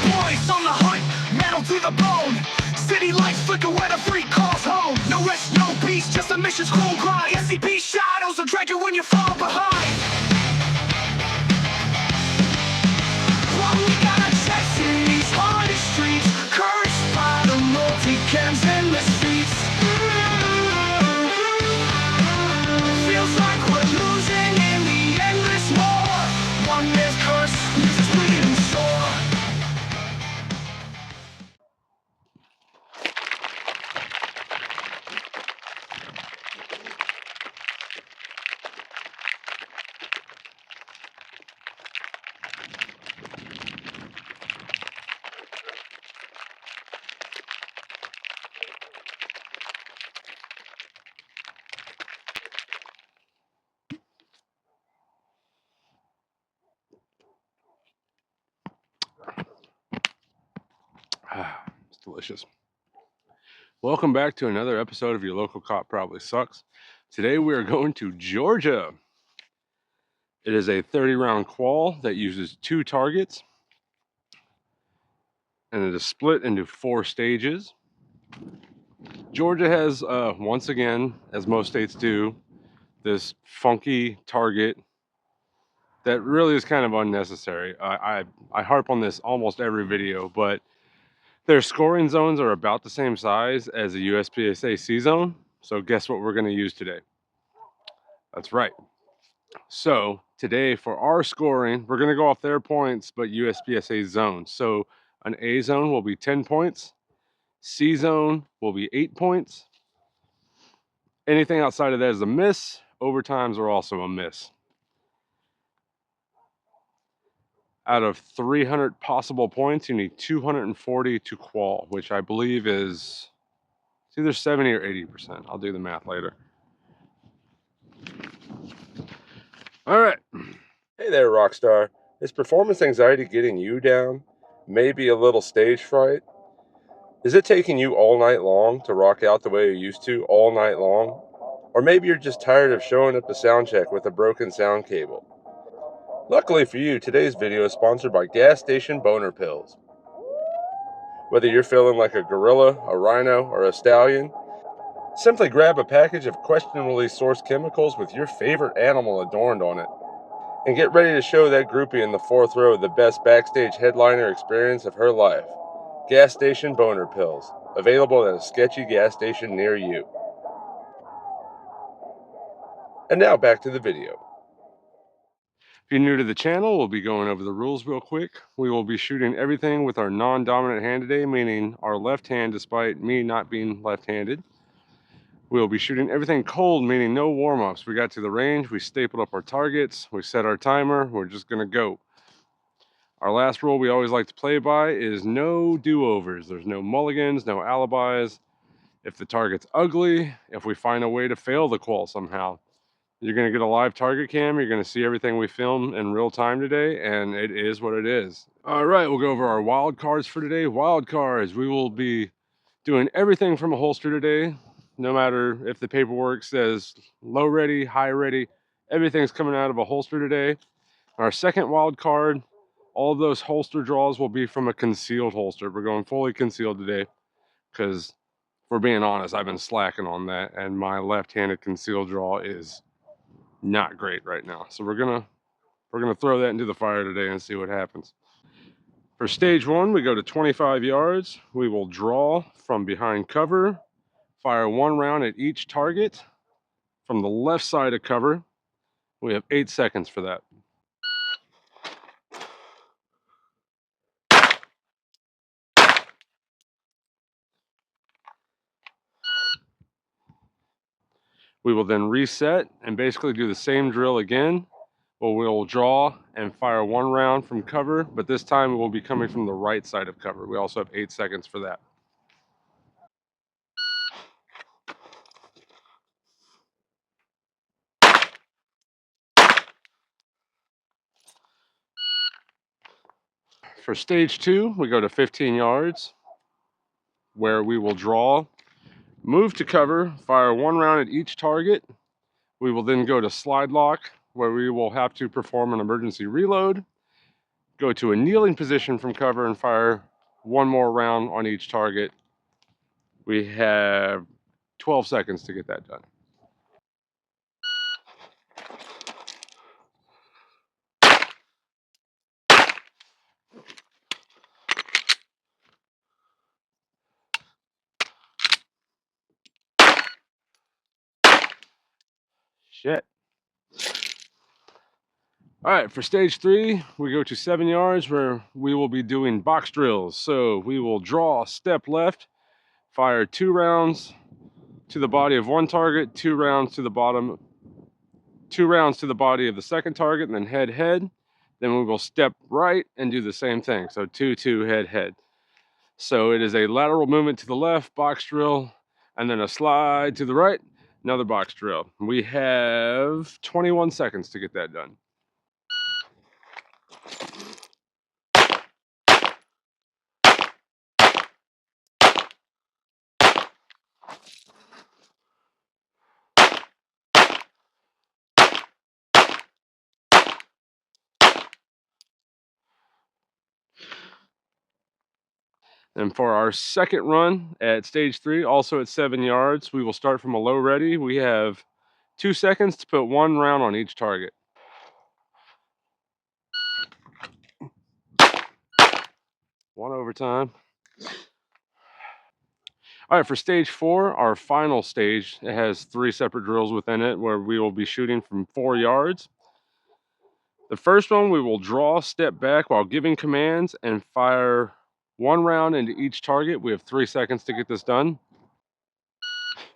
Boys on the hunt, metal to the bone. City lights flicker when a freak calls home. No rest, no peace, just a mission's cold grind. SCP shadows will drag you when you fall behind. Well, we got our checks in these haunted streets, cursed by the multi-cams in the streets. Feels like we're losing in the endless war. One man's curse leaves us bleeding sore. It's delicious. Welcome back to another episode of Your Local Cop Probably Sucks. Today we are going to Georgia. It is a 30-round qual that uses 2 targets, and it is split into 4 stages. Georgia has, once again, as most states do, this funky target that really is kind of unnecessary. I harp on this almost every video, but their scoring zones are about the same size as a USPSA C zone. So guess what we're going to use today? That's right. So today for our scoring, we're going to go off their points, but USPSA zones. So an A zone will be 10 points. C zone will be 8 points. Anything outside of that is a miss. Overtimes are also a miss. Out of 300 possible points, you need 240 to qual, which I believe is it's either 70 or 80%. I'll do the math later. All right. Hey there, Rockstar. Is performance anxiety getting you down? Maybe a little stage fright? Is it taking you all night long to rock out the way you used to all night long? Or maybe you're just tired of showing up to sound check with a broken sound cable. Luckily for you, today's video is sponsored by gas station boner pills. Whether you're feeling like a gorilla, a rhino, or a stallion, simply grab a package of questionably sourced chemicals with your favorite animal adorned on it, and get ready to show that groupie in the 4th row the best backstage headliner experience of her life. Gas station boner pills, available at a sketchy gas station near you. And now back to the video. If you're new to the channel, we'll be going over the rules real quick. We will be shooting everything with our non-dominant hand today, meaning our left hand, despite me not being left-handed. We'll be shooting everything cold, meaning no warm-ups. We got to the range, we stapled up our targets, we set our timer, we're just gonna go. Our last rule we always like to play by is no do-overs. There's no mulligans, no alibis. If the target's ugly, if we find a way to fail the qual somehow, you're going to get a live target cam. You're going to see everything we film in real time today, and it is what it is. All right, we'll go over our wild cards for today. Wild cards, we will be doing everything from a holster today. No matter if the paperwork says low ready, high ready, everything's coming out of a holster today. Our second wild card, all of those holster draws will be from a concealed holster. We're going fully concealed today because, if we're being honest, I've been slacking on that, and my left-handed concealed draw is not great right now. So we're gonna throw that into the fire today and see what happens. For stage 1, we go to 25 yards. We will draw from behind cover, fire 1 round at each target from the left side of cover. We have 8 seconds for that. We will then reset and basically do the same drill again, but we'll draw and fire 1 round from cover, but this time we will be coming from the right side of cover. We also have 8 seconds for that. For stage 2, we go to 15 yards, where we will draw Move to cover, fire 1 round at each target. We will then go to slide lock, where we will have to perform an emergency reload. Go to a kneeling position from cover and fire 1 more round on each target. We have 12 seconds to get that done. Shit. All right, for stage 3, we go to 7 yards where we will be doing box drills. So we will draw step left, fire 2 rounds to the body of one target, 2 rounds to the bottom, 2 rounds to the body of the second target, and then head, head. Then we will step right and do the same thing. So 2, 2, head, head. So it is a lateral movement to the left, box drill, and then a slide to the right, another box drill. We have 21 seconds to get that done. And for our second run at stage 3, also at 7 yards, we will start from a low ready. We have 2 seconds to put 1 round on each target. One overtime. All right, for stage 4, our final stage, it has 3 separate drills within it where we will be shooting from 4 yards. The first one, we will draw, step back while giving commands and fire 1 round into each target. We have 3 seconds to get this done.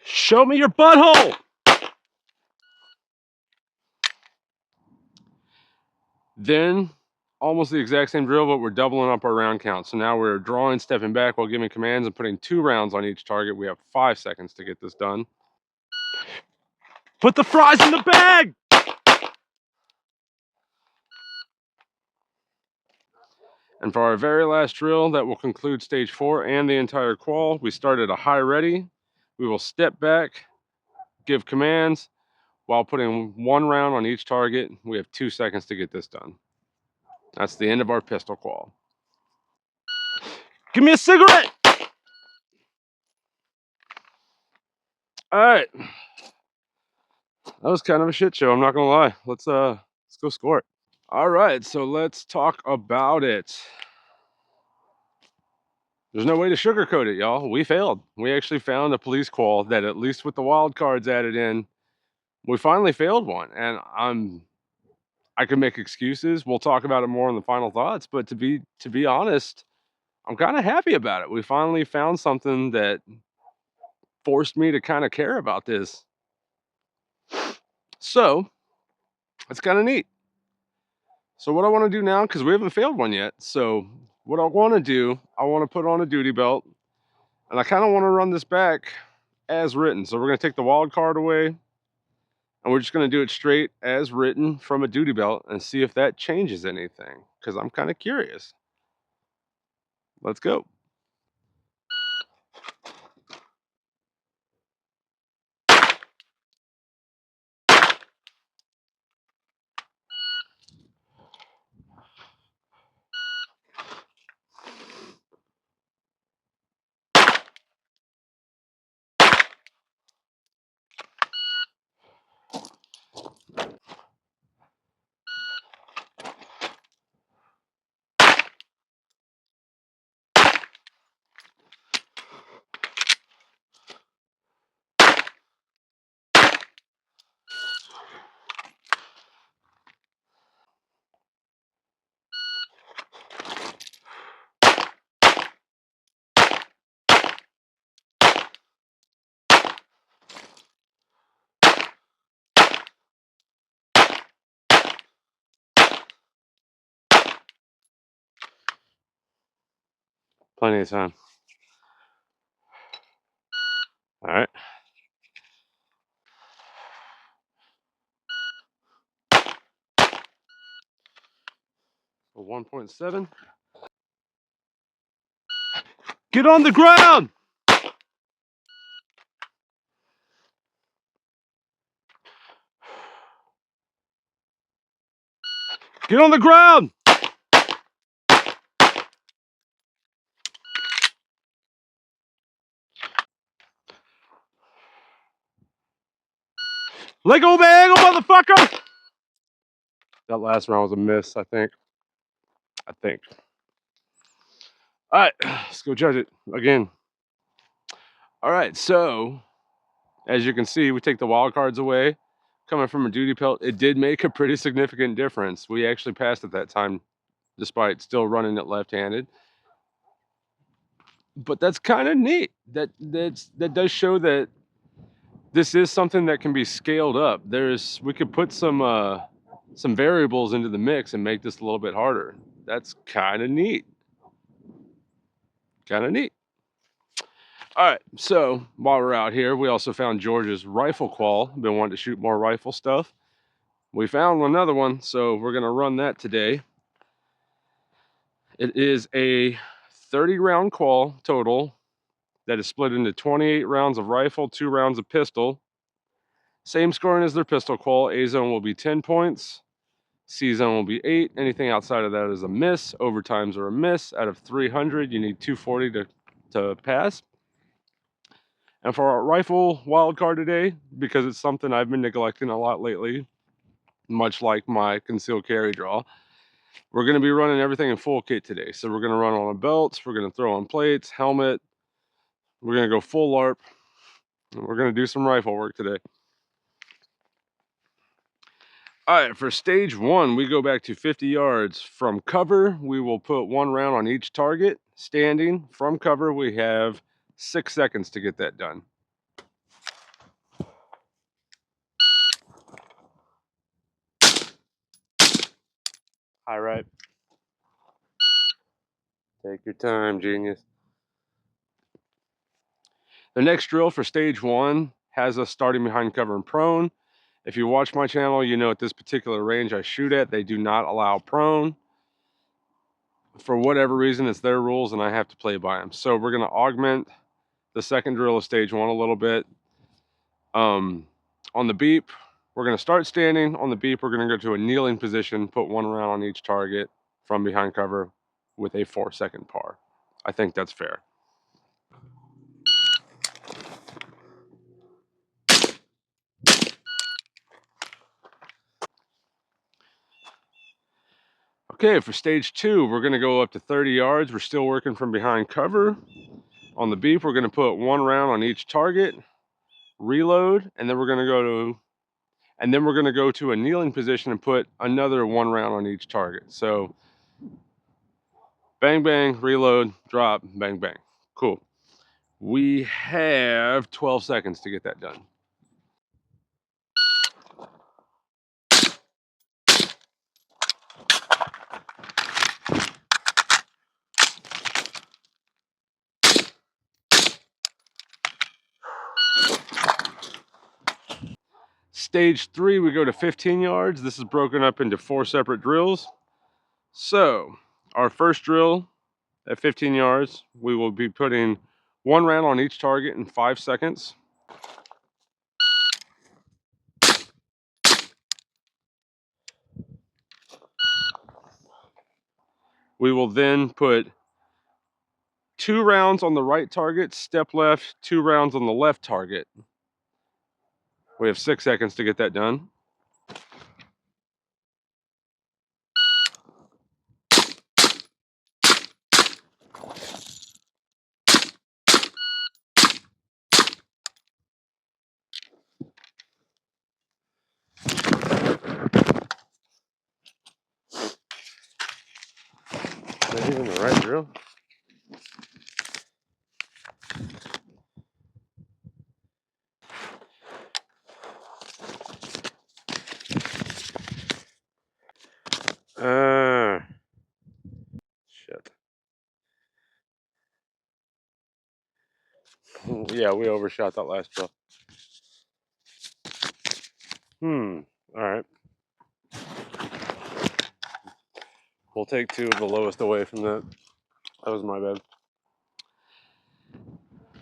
Show me your butthole! Then, almost the exact same drill, but we're doubling up our round count. So now we're drawing, stepping back while giving commands and putting 2 rounds on each target. We have 5 seconds to get this done. Put the fries in the bag! And for our very last drill that will conclude stage 4 and the entire qual, we start at a high ready. We will step back, give commands, while putting 1 round on each target. We have 2 seconds to get this done. That's the end of our pistol qual. Give me a cigarette! All right. That was kind of a shit show, I'm not gonna lie. Let's go score it. All right, so let's talk about it. There's no way to sugarcoat it, y'all. We failed. We actually found a police qual that, at least with the wild cards added in, we finally failed one. And I could make excuses. We'll talk about it more in the final thoughts, but to be honest, I'm kind of happy about it. We finally found something that forced me to kind of care about this. So it's kind of neat. So what I want to do now, because we haven't failed one yet, so what I want to do, I want to put on a duty belt, and I kind of want to run this back as written. So we're going to take the wild card away, and we're just going to do it straight as written from a duty belt and see if that changes anything, because I'm kind of curious. Let's go. Plenty of time. All right. A 1.7. Get on the ground! Get on the ground. Lego bagel, motherfucker. That last round was a miss, I think. All right, let's go judge it again. All right, so as you can see, we take the wild cards away. Coming from a duty pelt, it did make a pretty significant difference. We actually passed at that time, despite still running it left-handed. But that's kind of neat. That does show that this is something that can be scaled up. We could put some variables into the mix and make this a little bit harder. That's kind of neat. Kind of neat. All right, so while we're out here, we also found George's rifle qual. Been wanting to shoot more rifle stuff. We found another one, so we're gonna run that today. It is a 30-round qual total that is split into 28 rounds of rifle, 2 rounds of pistol. Same scoring as their pistol qual. A zone will be 10 points. C zone will be 8. Anything outside of that is a miss. Overtimes are a miss. Out of 300, you need 240 to pass. And for our rifle wild card today, because it's something I've been neglecting a lot lately, much like my concealed carry draw, we're going to be running everything in full kit today. So we're going to run on a belt, we're going to throw on plates, helmet, we're going to go full LARP, and we're going to do some rifle work today. All right, for stage 1, we go back to 50 yards. From cover, we will put 1 round on each target. Standing from cover, we have 6 seconds to get that done. All right. Take your time, genius. The next drill for stage 1 has us starting behind cover and prone. If you watch my channel, you know at this particular range I shoot at, they do not allow prone. For whatever reason, it's their rules and I have to play by them. So we're going to augment the second drill of stage 1 a little bit. On the beep, we're going to start standing. On the beep, we're going to go to a kneeling position, put 1 round on each target from behind cover with a 4-second par. I think that's fair. Okay, for stage 2, we're going to go up to 30 yards. We're still working from behind cover. On the beep, we're going to put 1 round on each target, reload, and then we're going to go to a kneeling position and put another 1 round on each target. So bang, bang, reload, drop, bang, bang. Cool. We have 12 seconds to get that done. Stage 3, we go to 15 yards. This is broken up into 4 separate drills. So our first drill at 15 yards, we will be putting 1 round on each target in 5 seconds. We will then put 2 rounds on the right target, step left, 2 rounds on the left target. We have 6 seconds to get that done. Is that even the right drill? Shit. Yeah, we overshot that last drill. All right. We'll take 2 of the lowest away from that. That was my bad.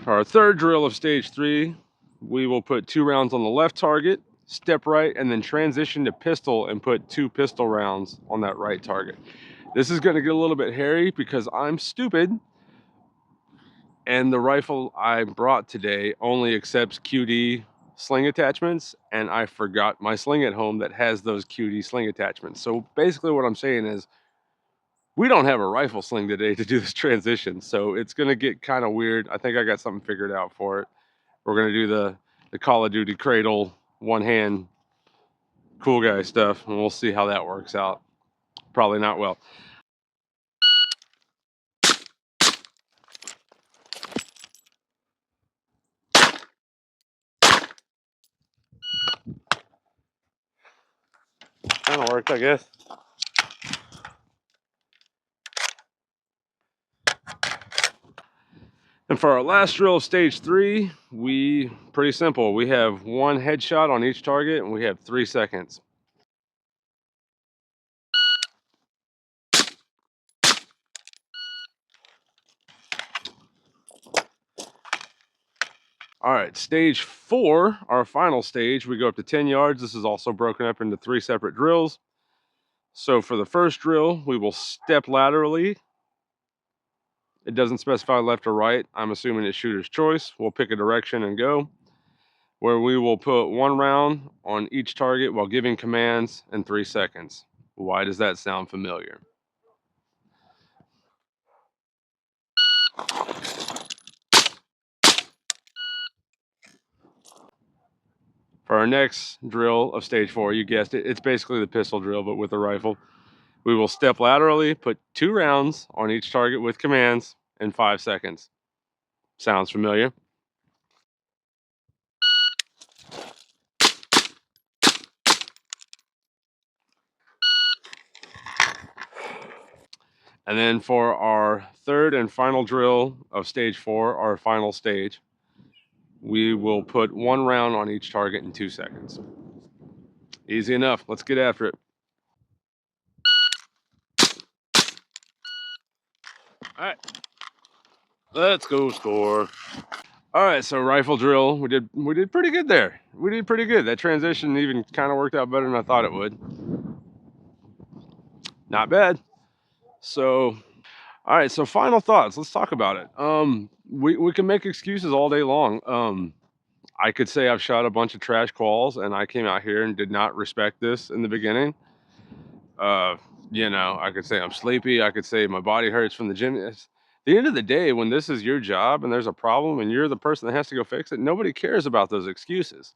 Our third drill of stage 3, we will put 2 rounds on the left target, step right, and then transition to pistol and put 2 pistol rounds on that right target. This is going to get a little bit hairy because I'm stupid, and the rifle I brought today only accepts QD sling attachments, and I forgot my sling at home that has those QD sling attachments. So basically what I'm saying is we don't have a rifle sling today to do this transition, so it's going to get kind of weird. I think I got something figured out for it. We're going to do the Call of Duty cradle one hand cool guy stuff, and we'll see how that works out. Probably not well. Kind of worked, I guess. And for our last drill of stage 3, pretty simple. We have 1 headshot on each target, and we have 3 seconds. All right, stage 4, our final stage, we go up to 10 yards. This is also broken up into 3 separate drills. So for the first drill, we will step laterally. It doesn't specify left or right. I'm assuming it's shooter's choice. We'll pick a direction and go, where we will put 1 round on each target while giving commands in 3 seconds. Why does that sound familiar? For our next drill of stage 4, you guessed it, it's basically the pistol drill, but with a rifle. We will step laterally, put 2 rounds on each target with commands in 5 seconds. Sounds familiar? And then for our third and final drill of stage 4, our final stage, we will put 1 round on each target in 2 seconds. Easy enough. Let's get after it. All right, let's go score. All right, so rifle drill, we did pretty good there. We did pretty good. That transition even kind of worked out better than I thought it would. Not bad. So, all right, so final thoughts. Let's talk about it. We can make excuses all day long. I could say I've shot a bunch of trash calls and I came out here and did not respect this in the beginning. You know, I could say I'm sleepy. I could say my body hurts from the gym. At the end of the day, when this is your job and there's a problem and you're the person that has to go fix it, nobody cares about those excuses.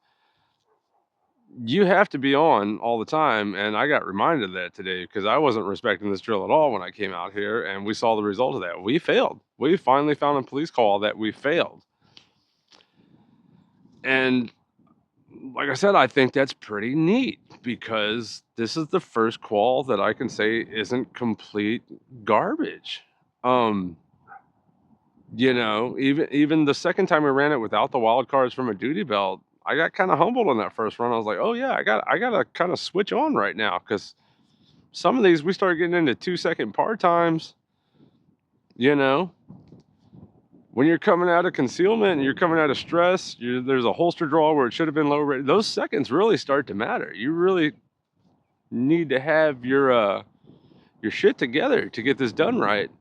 You have to be on all the time, and I got reminded of that today because I wasn't respecting this drill at all when I came out here, and we saw the result of that. We failed. We finally found a police call that we failed. And like I said, I think that's pretty neat because this is the first qual that I can say isn't complete garbage. Um, you know, even the second time we ran it without the wild cards from a duty belt, I got kind of humbled on that first run. I was like, oh yeah, I got to kind of switch on right now because some of these we started getting into 2-second par times. You know, when you're coming out of concealment and you're coming out of stress, there's a holster draw where it should have been low rate. Those seconds really start to matter. You really need to have your shit together to get this done right.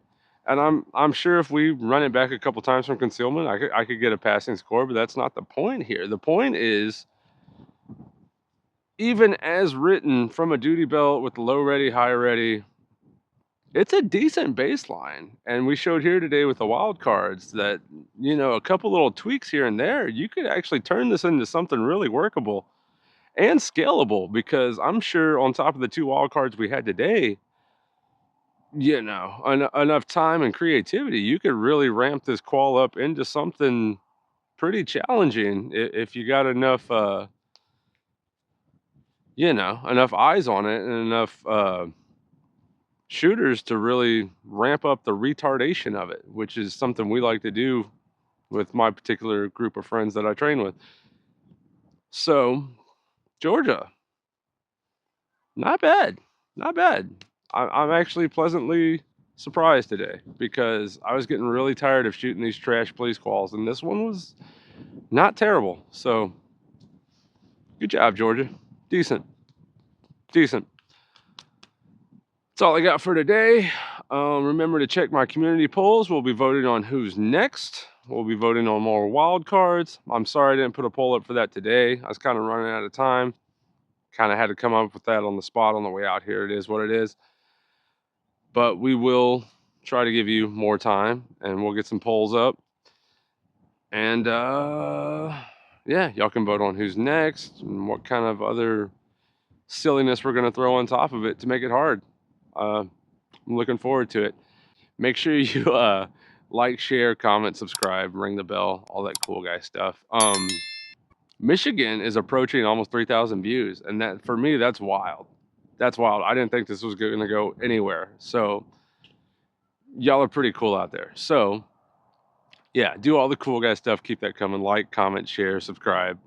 And I'm sure if we run it back a couple times from concealment, I could get a passing score, but that's not the point here. The point is, even as written from a duty belt with the low ready, high ready, it's a decent baseline. And we showed here today with the wild cards that, you know, a couple little tweaks here and there, you could actually turn this into something really workable and scalable, because I'm sure on top of the 2 wild cards we had today, you know, enough time and creativity, you could really ramp this qual up into something pretty challenging if you got enough, you know, enough eyes on it and enough shooters to really ramp up the retardation of it, which is something we like to do with my particular group of friends that I train with. So, Georgia, not bad, not bad. I'm actually pleasantly surprised today because I was getting really tired of shooting these trash police calls, and this one was not terrible. So, Good job, Georgia. Decent. Decent. That's all I got for today. Remember to check my community polls. We'll be voting on who's next. We'll be voting on more wild cards. I'm sorry I didn't put a poll up for that today. I was kind of running out of time. Kind of had to come up with that on the spot on the way out here. It is what it is. But we will try to give you more time, and we'll get some polls up. And yeah, y'all can vote on who's next and what kind of other silliness we're going to throw on top of it to make it hard. I'm looking forward to it. Make sure you like, share, comment, subscribe, ring the bell, all that cool guy stuff. Michigan is approaching almost 3,000 views, and that, for me, that's wild. That's wild. I didn't think this was going to go anywhere. So y'all are pretty cool out there. So yeah, do all the cool guy stuff. Keep that coming. Like, comment, share, subscribe,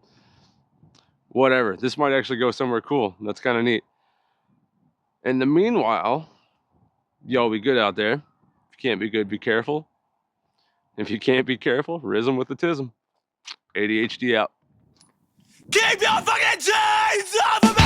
whatever. This might actually go somewhere cool. That's kind of neat. In the meanwhile, y'all be good out there. If you can't be good, be careful. If you can't be careful, rism with the tism. ADHD out. Keep your fucking chains off of me!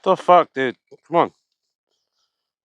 The fuck, dude? Come on.